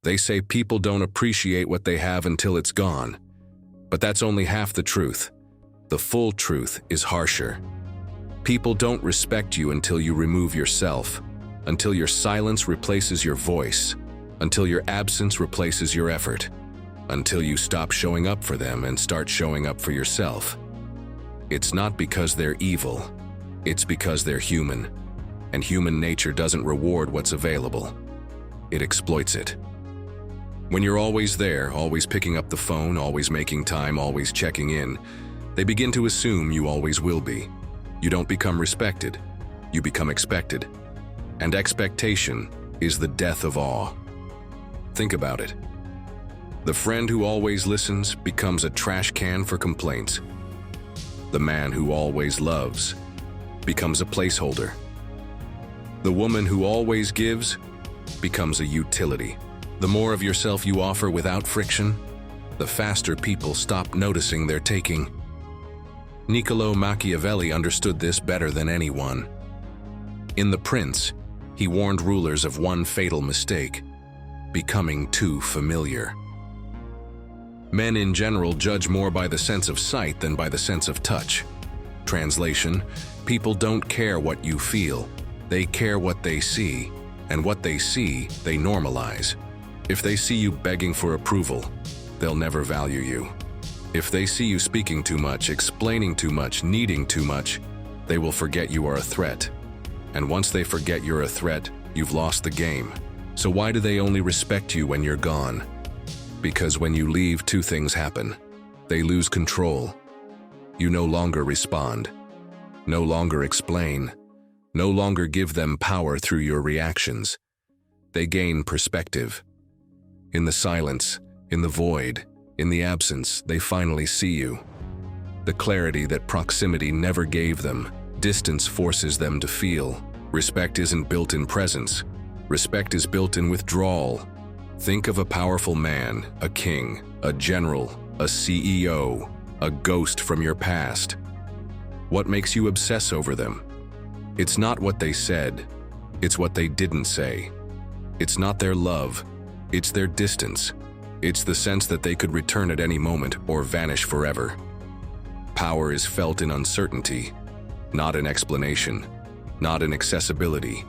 They say people don't appreciate what they have until it's gone. But that's only half the truth. The full truth is harsher. People don't respect you until you remove yourself, until your silence replaces your voice, until your absence replaces your effort, until you stop showing up for them and start showing up for yourself. It's not because they're evil, it's because they're human, and human nature doesn't reward what's available. It exploits it. When you're always there, always picking up the phone, always making time, always checking in, they begin to assume you always will be. You don't become respected, you become expected. And expectation is the death of awe. Think about it. The friend who always listens becomes a trash can for complaints. The man who always loves becomes a placeholder. The woman who always gives becomes a utility. The more of yourself you offer without friction, the faster people stop noticing they're taking. Niccolo Machiavelli understood this better than anyone. In The Prince, he warned rulers of one fatal mistake: becoming too familiar. Men in general judge more by the sense of sight than by the sense of touch. Translation: people don't care what you feel, they care what they see, and what they see, they normalize. If they see you begging for approval, they'll never value you. If they see you speaking too much, explaining too much, needing too much, they will forget you are a threat. And once they forget you're a threat, you've lost the game. So why do they only respect you when you're gone? Because when you leave, two things happen. They lose control. You no longer respond, no longer explain, no longer give them power through your reactions. They gain perspective. In the silence, in the void, in the absence, they finally see you. The clarity that proximity never gave them, distance forces them to feel. Respect isn't built in presence. Respect is built in withdrawal. Think of a powerful man, a king, a general, a CEO, a ghost from your past. What makes you obsess over them? It's not what they said, it's what they didn't say. It's not their love, it's their distance. It's the sense that they could return at any moment or vanish forever. Power is felt in uncertainty, not in explanation, not in accessibility,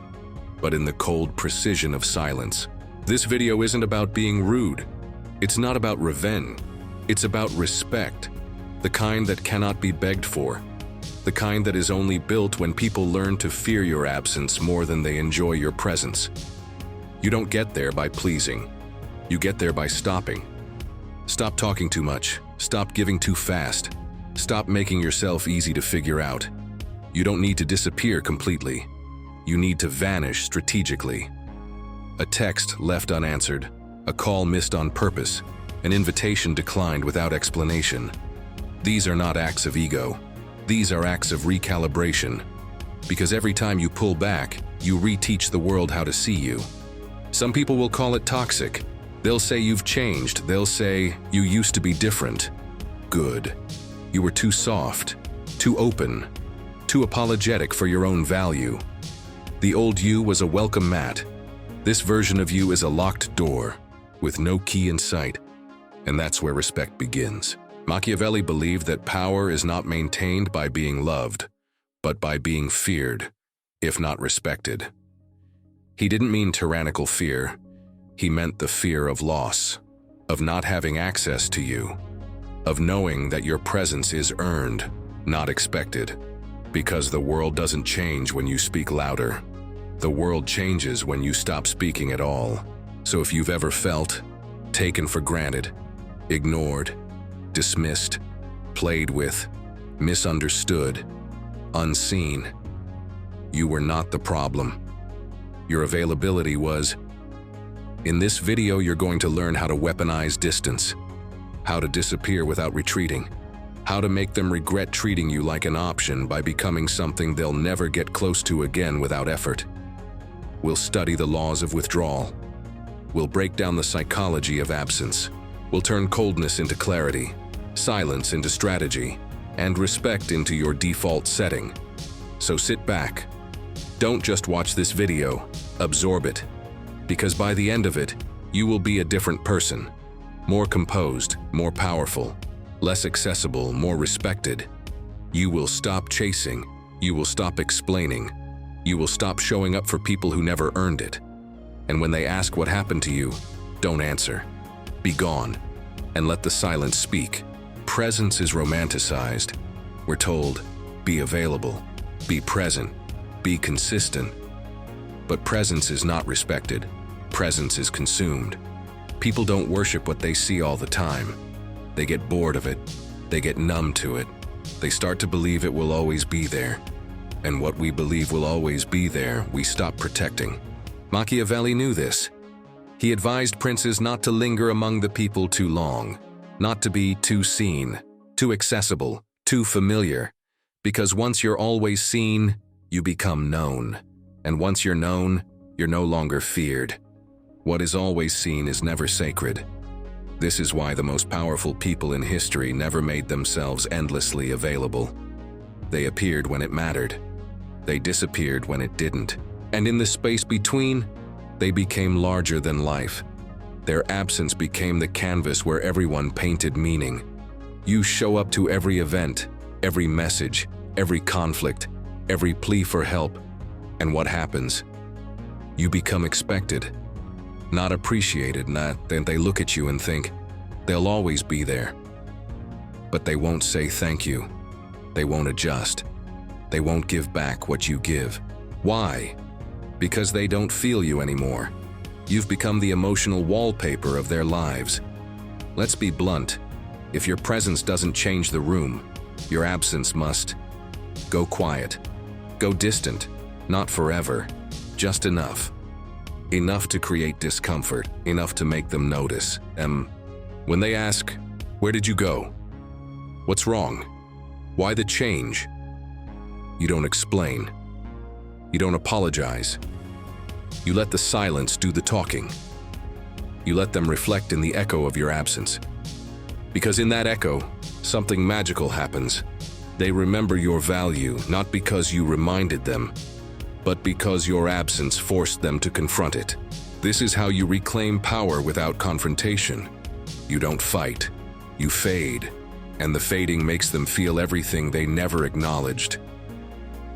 but in the cold precision of silence. This video isn't about being rude. It's not about revenge. It's about respect, the kind that cannot be begged for, the kind that is only built when people learn to fear your absence more than they enjoy your presence. You don't get there by pleasing. You get there by stopping. Stop talking too much. Stop giving too fast. Stop making yourself easy to figure out. You don't need to disappear completely. You need to vanish strategically. A text left unanswered, a call missed on purpose, an invitation declined without explanation. These are not acts of ego. These are acts of recalibration. Because every time you pull back, you reteach the world how to see you. Some people will call it toxic. They'll say you've changed. They'll say you used to be different. Good. You were too soft, too open, too apologetic for your own value. The old you was a welcome mat. This version of you is a locked door, with no key in sight. And that's where respect begins. Machiavelli believed that power is not maintained by being loved, but by being feared, if not respected. He didn't mean tyrannical fear. He meant the fear of loss, of not having access to you, of knowing that your presence is earned, not expected. Because the world doesn't change when you speak louder. The world changes when you stop speaking at all. So if you've ever felt taken for granted, ignored, dismissed, played with, misunderstood, unseen, you were not the problem. Your availability was. In this video, you're going to learn how to weaponize distance, how to disappear without retreating, how to make them regret treating you like an option by becoming something they'll never get close to again without effort. We'll study the laws of withdrawal. We'll break down the psychology of absence. We'll turn coldness into clarity, silence into strategy, and respect into your default setting. So sit back. Don't just watch this video, absorb it. Because by the end of it, You will be a different person. More composed, more powerful, less accessible, more respected. You will stop chasing. You will stop explaining. You will stop showing up for people who never earned it. And when they ask what happened to you, don't answer. Be gone, and let the silence speak. Presence is romanticized. We're told, be available, be present, be consistent. But presence is not respected. Presence is consumed. People don't worship what they see all the time. They get bored of it. They get numb to it. They start to believe it will always be there. And what we believe will always be there, we stop protecting. Machiavelli knew this. He advised princes not to linger among the people too long, not to be too seen, too accessible, too familiar. Because once you're always seen, you become known. And once you're known, you're no longer feared. What is always seen is never sacred. This is why the most powerful people in history never made themselves endlessly available. They appeared when it mattered. They disappeared when it didn't. And in the space between, they became larger than life. Their absence became the canvas where everyone painted meaning. You show up to every event, every message, every conflict, every plea for help. And what happens? You become expected, not appreciated. Not then they look at you and think, they'll always be there. But they won't say thank you. They won't adjust. They won't give back what you give. Why? Because they don't feel you anymore. You've become the emotional wallpaper of their lives. Let's be blunt. If your presence doesn't change the room, your absence must. Go quiet. Go distant. Not forever. Just enough. Enough to create discomfort. Enough to make them notice. When they ask, where did you go? What's wrong? Why the change? You don't explain. You don't apologize. You let the silence do the talking. You let them reflect in the echo of your absence. Because in that echo, something magical happens. They remember your value, not because you reminded them, but because your absence forced them to confront it. This is how you reclaim power without confrontation. You don't fight. You fade. And the fading makes them feel everything they never acknowledged.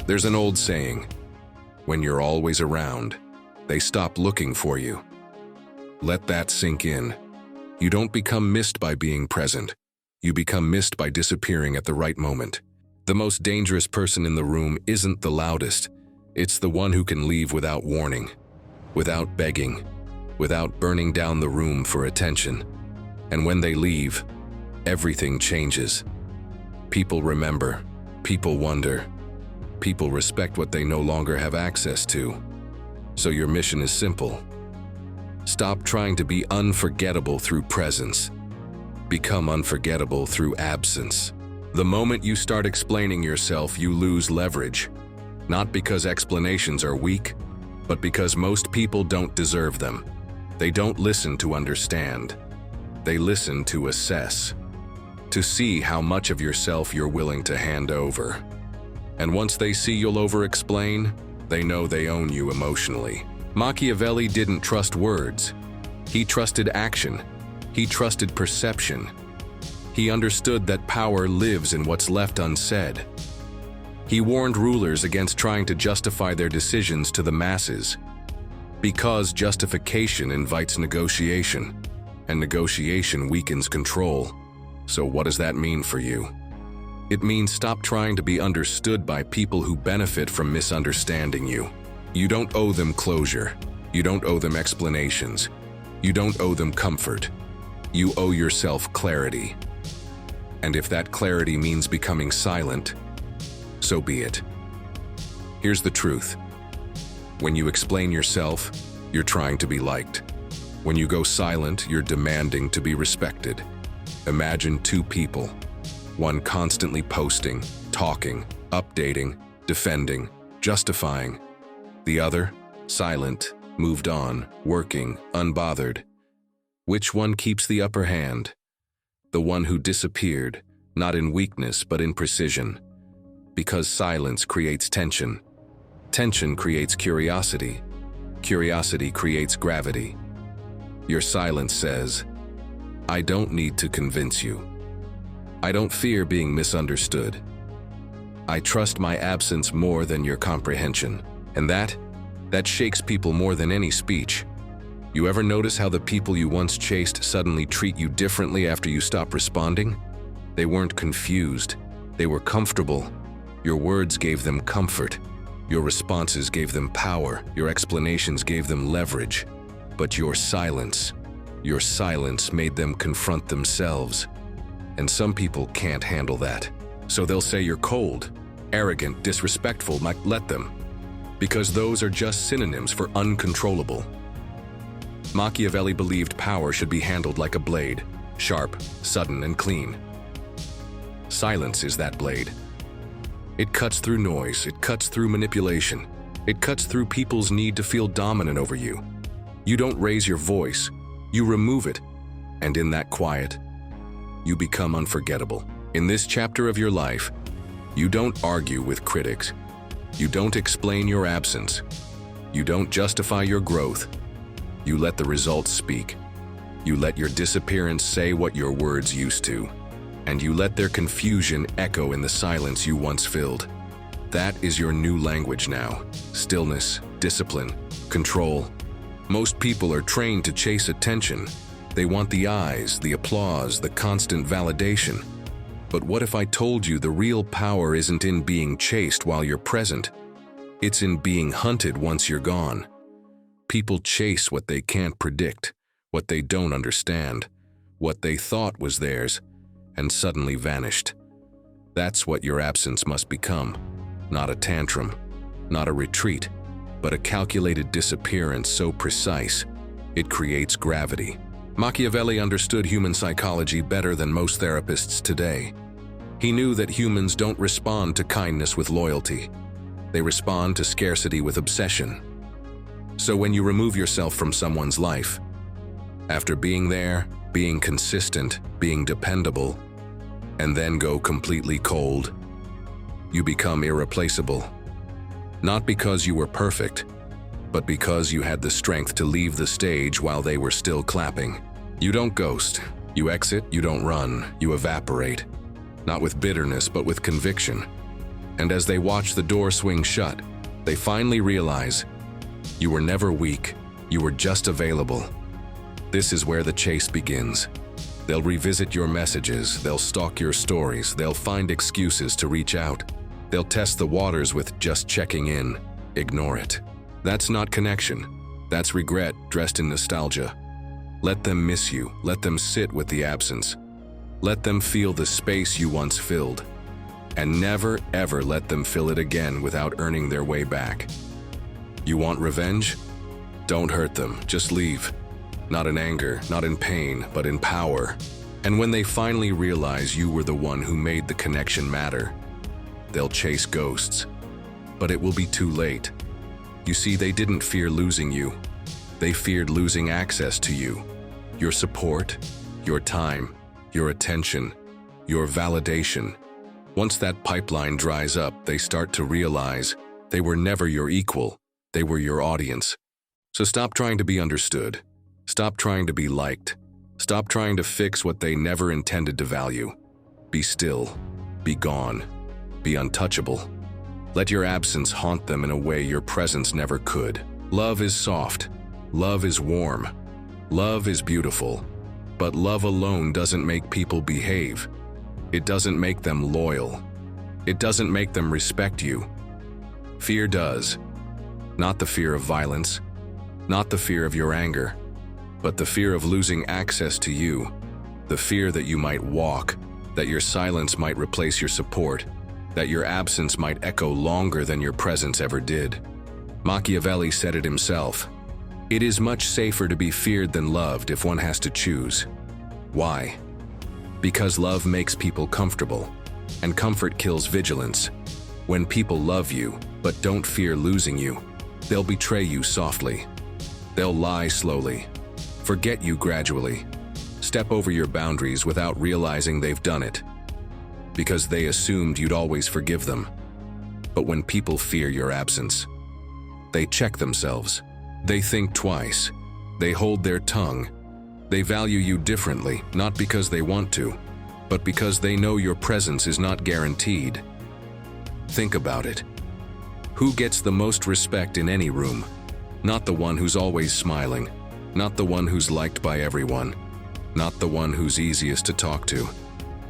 There's an old saying, when you're always around, they stop looking for you. Let that sink in. You don't become missed by being present. You become missed by disappearing at the right moment. The most dangerous person in the room isn't the loudest. It's the one who can leave without warning, without begging, without burning down the room for attention. And when they leave, everything changes. People remember. People wonder. People respect what they no longer have access to. So your mission is simple. Stop trying to be unforgettable through presence. Become unforgettable through absence. The moment you start explaining yourself, you lose leverage. Not because explanations are weak, but because most people don't deserve them. They don't listen to understand. They listen to assess. To see how much of yourself you're willing to hand over. And once they see you'll over-explain, they know they own you emotionally. Machiavelli didn't trust words. He trusted action. He trusted perception. He understood that power lives in what's left unsaid. He warned rulers against trying to justify their decisions to the masses, because justification invites negotiation, and negotiation weakens control. So what does that mean for you? It means stop trying to be understood by people who benefit from misunderstanding you. You don't owe them closure. You don't owe them explanations. You don't owe them comfort. You owe yourself clarity. And if that clarity means becoming silent, so be it. Here's the truth. When you explain yourself, you're trying to be liked. When you go silent, you're demanding to be respected. Imagine two people, one constantly posting, talking, updating, defending, justifying. The other, silent, moved on, working, unbothered. Which one keeps the upper hand? The one who disappeared, not in weakness but in precision. Because silence creates tension. Tension creates curiosity. Curiosity creates gravity. Your silence says, I don't need to convince you. I don't fear being misunderstood. I trust my absence more than your comprehension. And that shakes people more than any speech. You ever notice how the people you once chased suddenly treat you differently after you stop responding? They weren't confused. They were comfortable. Your words gave them comfort. Your responses gave them power. Your explanations gave them leverage. But your silence made them confront themselves. And some people can't handle that. So they'll say you're cold, arrogant, disrespectful. Let them. Because those are just synonyms for uncontrollable. Machiavelli believed power should be handled like a blade, sharp, sudden, and clean. Silence is that blade. It cuts through noise, it cuts through manipulation, it cuts through people's need to feel dominant over you. You don't raise your voice, you remove it, and in that quiet, you become unforgettable. In this chapter of your life, you don't argue with critics. You don't explain your absence. You don't justify your growth. You let the results speak. You let your disappearance say what your words used to. And you let their confusion echo in the silence you once filled. That is your new language now. Stillness, discipline, control. Most people are trained to chase attention. They want the eyes, the applause, the constant validation. But what if I told you the real power isn't in being chased while you're present? It's in being hunted once you're gone. People chase what they can't predict, what they don't understand, what they thought was theirs, and suddenly vanished. That's what your absence must become. Not a tantrum, not a retreat, but a calculated disappearance so precise, it creates gravity. Machiavelli understood human psychology better than most therapists today. He knew that humans don't respond to kindness with loyalty. They respond to scarcity with obsession. So when you remove yourself from someone's life, after being there, being consistent, being dependable, and then go completely cold, you become irreplaceable. Not because you were perfect, but because you had the strength to leave the stage while they were still clapping. You don't ghost, you exit, you don't run, you evaporate. Not with bitterness, but with conviction. And as they watch the door swing shut, they finally realize you were never weak, you were just available. This is where the chase begins. They'll revisit your messages, they'll stalk your stories, they'll find excuses to reach out. They'll test the waters with just checking in. Ignore it. That's not connection. That's regret dressed in nostalgia. Let them miss you. Let them sit with the absence. Let them feel the space you once filled. And never, ever let them fill it again without earning their way back. You want revenge? Don't hurt them. Just leave. Not in anger, not in pain, but in power. And when they finally realize you were the one who made the connection matter, they'll chase ghosts. But it will be too late. You see, they didn't fear losing you. They feared losing access to you. Your support, your time, your attention, your validation. Once that pipeline dries up, they start to realize they were never your equal. They were your audience. So stop trying to be understood. Stop trying to be liked. Stop trying to fix what they never intended to value. Be still. Be gone. Be untouchable. Let your absence haunt them in a way your presence never could. Love is soft. Love is warm. Love is beautiful. But love alone doesn't make people behave. It doesn't make them loyal. It doesn't make them respect you. Fear does. Not the fear of violence. Not the fear of your anger. But the fear of losing access to you. The fear that you might walk. That your silence might replace your support. That your absence might echo longer than your presence ever did. Machiavelli said it himself. It is much safer to be feared than loved if one has to choose. Why? Because love makes people comfortable, and comfort kills vigilance. When people love you, but don't fear losing you, they'll betray you softly. They'll lie slowly, forget you gradually, step over your boundaries without realizing they've done it. Because they assumed you'd always forgive them. But when people fear your absence, they check themselves. They think twice. They hold their tongue. They value you differently, not because they want to, but because they know your presence is not guaranteed. Think about it. Who gets the most respect in any room? Not the one who's always smiling, not the one who's liked by everyone, not the one who's easiest to talk to.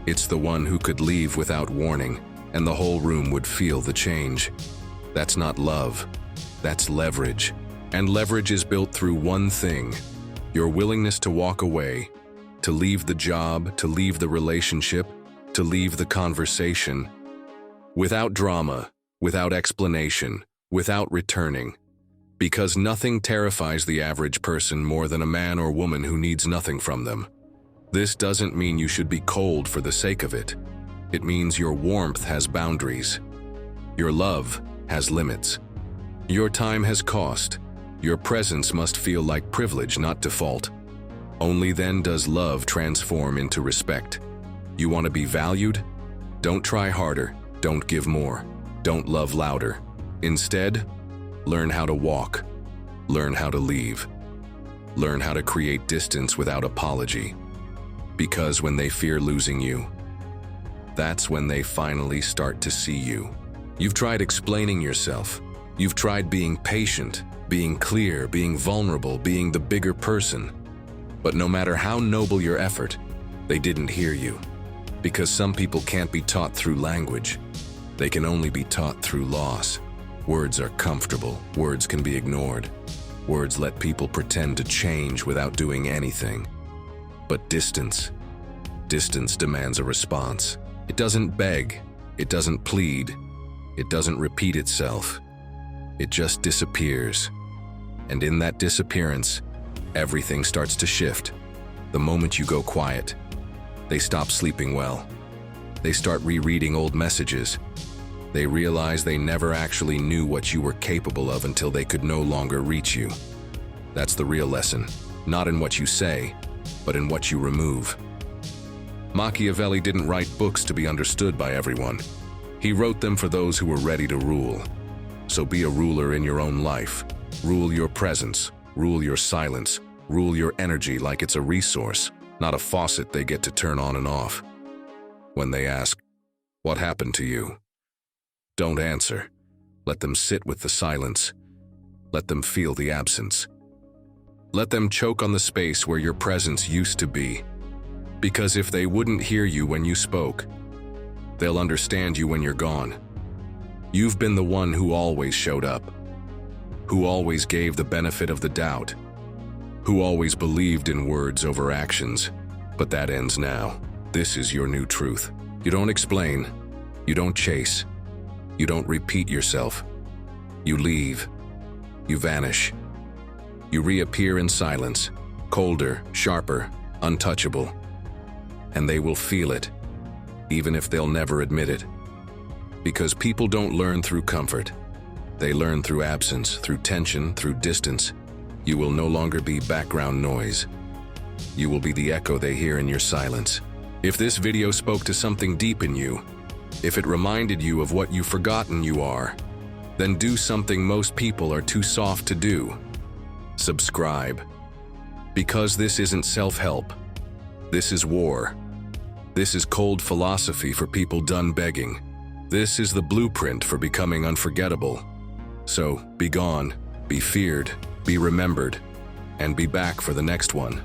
It's the one who could leave without warning, and the whole room would feel the change. That's not love. That's leverage. And leverage is built through one thing: your willingness to walk away, to leave the job, to leave the relationship, to leave the conversation. Without drama, without explanation, without returning. Because nothing terrifies the average person more than a man or woman who needs nothing from them. This doesn't mean you should be cold for the sake of it. It means your warmth has boundaries. Your love has limits. Your time has cost. Your presence must feel like privilege, not default. Only then does love transform into respect. You want to be valued? Don't try harder. Don't give more. Don't love louder. Instead, learn how to walk. Learn how to leave. Learn how to create distance without apology. Because when they fear losing you, that's when they finally start to see you. You've tried explaining yourself. You've tried being patient, being clear, being vulnerable, being the bigger person. But no matter how noble your effort, they didn't hear you. Because some people can't be taught through language. They can only be taught through loss. Words are comfortable. Words can be ignored. Words let people pretend to change without doing anything. But distance demands a response. It doesn't beg. It doesn't plead. It doesn't repeat itself. It just disappears. And in that disappearance, everything starts to shift. The moment you go quiet, they stop sleeping well. They start rereading old messages. They realize they never actually knew what you were capable of until they could no longer reach you. That's the real lesson, not in what you say, but in what you remove. Machiavelli didn't write books to be understood by everyone. He wrote them for those who were ready to rule. So be a ruler in your own life. Rule your presence, rule your silence, rule your energy like it's a resource, not a faucet they get to turn on and off. When they ask, "What happened to you?" don't answer. Let them sit with the silence. Let them feel the absence. Let them choke on the space where your presence used to be. Because if they wouldn't hear you when you spoke, they'll understand you when you're gone. You've been the one who always showed up, who always gave the benefit of the doubt, who always believed in words over actions. But that ends now. This is your new truth. You don't explain. You don't chase. You don't repeat yourself. You leave. You vanish. You reappear in silence, colder, sharper, untouchable. And they will feel it, even if they'll never admit it. Because people don't learn through comfort. They learn through absence, through tension, through distance. You will no longer be background noise. You will be the echo they hear in your silence. If this video spoke to something deep in you, if it reminded you of what you've forgotten you are, then do something most people are too soft to do. Subscribe. Because this isn't self-help. This is war. This is cold philosophy for people done begging. This is the blueprint for becoming unforgettable. So, be gone, be feared, be remembered, and be back for the next one.